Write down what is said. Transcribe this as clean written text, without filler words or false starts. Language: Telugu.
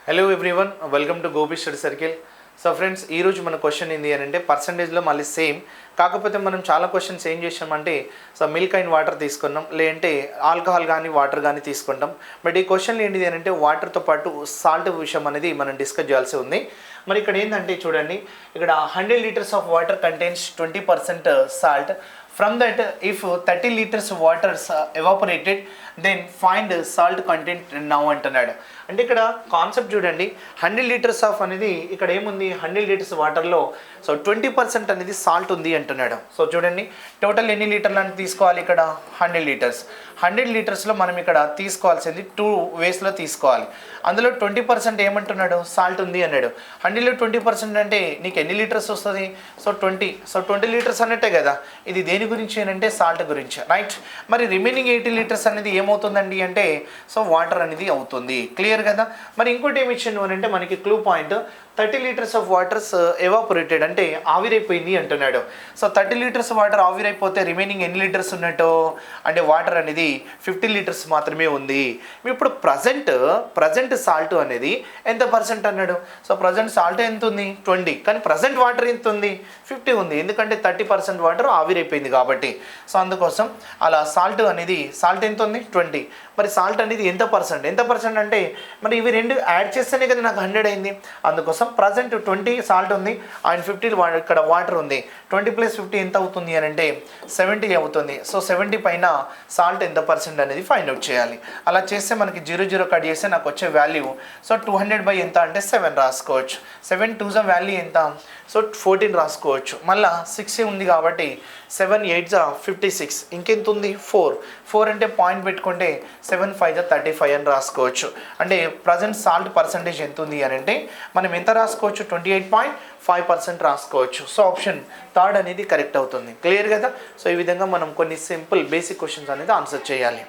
Hello everyone, welcome to Gopi study circle. So friends, ఈరోజు మన క్వశ్చన్ ఏంటి అని అంటే పర్సంటేజ్లో మళ్ళీ సేమ్, కాకపోతే మనం చాలా క్వశ్చన్స్ ఏం చేసామంటే మిల్క్ అండ్ వాటర్ తీసుకున్నాం, లేదంటే ఆల్కహాల్ కానీ వాటర్ కానీ తీసుకుంటాం. బట్ ఈ క్వశ్చన్లు ఏంటిది అని అంటే వాటర్తో పాటు సాల్ట్ విషయం అనేది మనం డిస్కస్ చేయాల్సి ఉంది. మరి ఇక్కడ ఏంటంటే చూడండి, ఇక్కడ 100 liters of water contains 20% salt. From that, if 30 liters water evaporated, then find salt content now అంటున్నాడు. అంటే ఇక్కడ కాన్సెప్ట్ చూడండి, 100 liters ఆఫ్ అనేది ఇక్కడ ఏముంది, 100 liters వాటర్లో 20% అనేది సాల్ట్ ఉంది అంటున్నాడు. సో చూడండి, టోటల్ ఎన్ని లీటర్లు అని తీసుకోవాలి, ఇక్కడ 100 liters. 100 litersలో మనం ఇక్కడ తీసుకోవాల్సింది 2 waysలో తీసుకోవాలి. అందులో 20% ఏమంటున్నాడు, సాల్ట్ ఉంది అన్నాడు. 100లో 20% అంటే నీకు ఎన్ని లీటర్స్ వస్తుంది, సో 20 liters అన్నట్టే కదా. ఇది దేని గురించి అంటే సాల్ట్ గురించి, రైట్. మరి రిమైనింగ్ 80 liters అనేది ఏమవుతుందండి అంటే వాటర్ అనేది అవుతుంది. క్లియర్ కదా. మరి ఇంకోటి ఏమి ఇచ్చిండు అని అంటే మనకి clue point, 30 liters of waters evaporated అంటే ఆవిరైపోయింది అంటున్నాడు. సో 30 liters వాటర్ ఆవిరైపోతే రిమైనింగ్ ఎన్ని లీటర్స్ ఉన్నట్టు అంటే వాటర్ అనేది 50 liters మాత్రమే ఉంది. ఇప్పుడు ప్రజెంట్ సాల్ట్ అనేది ఎంత పర్సెంట్ అన్నాడు. సో ప్రజెంట్ సాల్ట్ ఎంత ఉంది, 20, కానీ ప్రజెంట్ వాటర్ ఎంత ఉంది, 50 ఉంది. ఎందుకంటే 30% వాటర్ ఆవిరైపోయింది కాబట్టి. సో అందుకోసం అలా సాల్ట్ ఎంత ఉంది, 20. మరి సాల్ట్ అనేది ఎంత పర్సెంట్ అంటే మరి ఇవి రెండు యాడ్ చేస్తేనే కదా నాకు 100 అయింది. అందుకోసం ప్రజెంట్ 20 సాల్ట్ ఉంది అండ్ 50 ఇక్కడ వాటర్ ఉంది. 20 + 50 ఎంత అవుతుంది అని అంటే 70 అవుతుంది. సో 70 పైన సాల్ట్ ఎంత పర్సెంట్ అనేది ఫైండ్ అవుట్ చేయాలి. అలా చేస్తే మనకి 0 కట్ చేస్తే నాకు వచ్చే వాల్యూ, సో 200 ఎంత అంటే 7 రాసుకోవచ్చు. 7 2s వాల్యూ ఎంత, సో 14 రాసుకోవచ్చు. మళ్ళీ 6 ఉంది కాబట్టి 7 8s 56, ఇంకెంత ఉంది 4 అంటే పాయింట్ పెట్టుకుంటే 7 5s 35 అని రాసుకోవచ్చు. అంటే ప్రజెంట్ సాల్ట్ పర్సంటేజ్ ఎంత ఉంది అని అంటే మనం ఎంత రాసుకోవచ్చు, 28.5% రాసుకోవచ్చు. సో ఆప్షన్ థర్డ్ అనేది కరెక్ట్ అవుతుంది. క్లియర్ కదా. సో ఈ విధంగా మనం కొన్ని సింపుల్ బేసిక్ క్వశ్చన్స్ అనేది ఆన్సర్ చేయాలి.